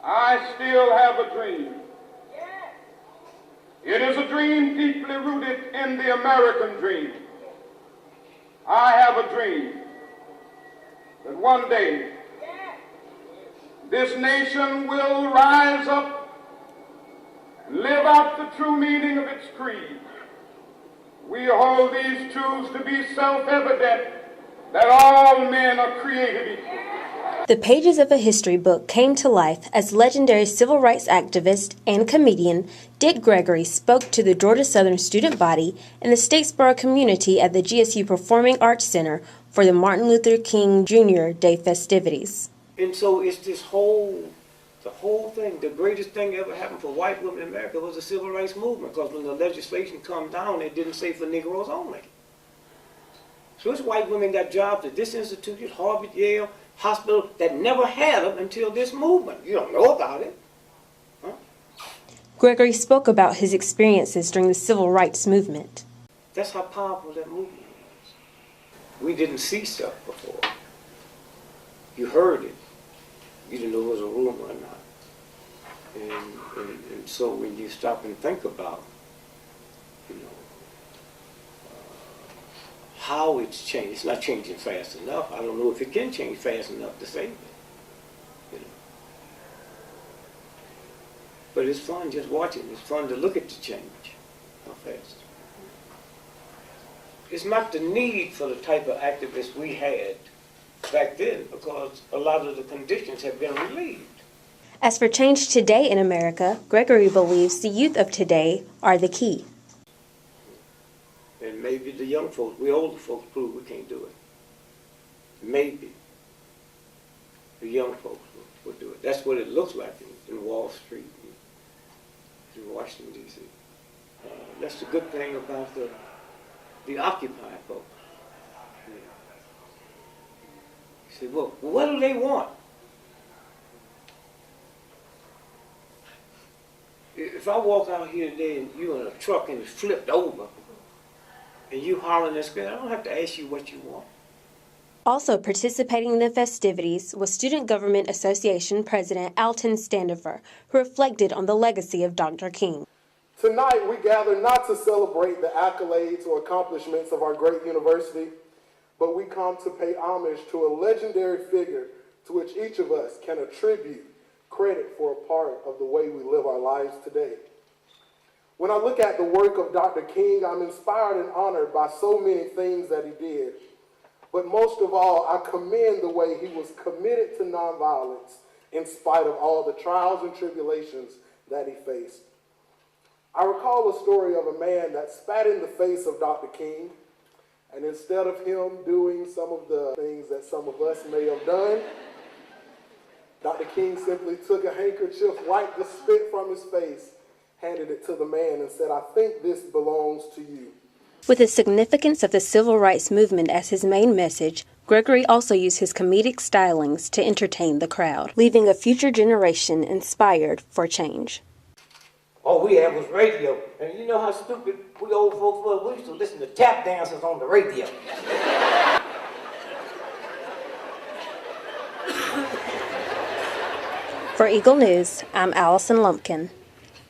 I still have a dream. It is a dream deeply rooted in the American dream. I have a dream that one day this nation will rise up and live out the true meaning of its creed. We hold these truths to be self-evident, that all men are created equal. The pages of a history book came to life as legendary civil rights activist and comedian Dick Gregory spoke to the Georgia Southern student body and the Statesboro community at the GSU Performing Arts Center for the Martin Luther King Jr. Day festivities. And so it's the whole thing. The greatest thing ever happened for white women in America was the civil rights movement, because when the legislation come down, it didn't say for Negroes only. So it's white women got jobs at this institution, Harvard, Yale, hospital, that never had them until this movement. You don't know about it. Huh? Gregory spoke about his experiences during the civil rights movement. That's how powerful that movement was. We didn't see stuff before. You heard it. You didn't know it was a rumor or not. And so when you stop and think about, how it's changed, it's not changing fast enough. I don't know if it can change fast enough to save it. But it's fun just watching. It's fun to look at the change, how fast. It's not the need for the type of activists we had back then, because a lot of the conditions have been relieved. As for change today in America, Gregory believes the youth of today are the key. And maybe the young folks, we older folks prove we can't do it. Maybe the young folks will do it. That's what it looks like in Wall Street, in Washington, D.C. That's the good thing about the Occupy folks. You say, well, what do they want? If I walk out here today and you're in a truck and it's flipped over, and you hollering this girl, I don't have to ask you what you want. Also participating in the festivities was Student Government Association President Alton Standifer, who reflected on the legacy of Dr. King. Tonight, we gather not to celebrate the accolades or accomplishments of our great university, but we come to pay homage to a legendary figure to which each of us can attribute credit for a part of the way we live our lives today. When I look at the work of Dr. King, I'm inspired and honored by so many things that he did. But most of all, I commend the way he was committed to nonviolence in spite of all the trials and tribulations that he faced. I recall a story of a man that spat in the face of Dr. King, and instead of him doing some of the things that some of us may have done, Dr. King simply took a handkerchief, wiped the spit from his face, handed it to the man and said, "I think this belongs to you." With the significance of the civil rights movement as his main message, Gregory also used his comedic stylings to entertain the crowd, leaving a future generation inspired for change. All we had was radio, and you know how stupid we old folks were? We used to listen to tap dancers on the radio. For Eagle News, I'm Allyson Lumpkin.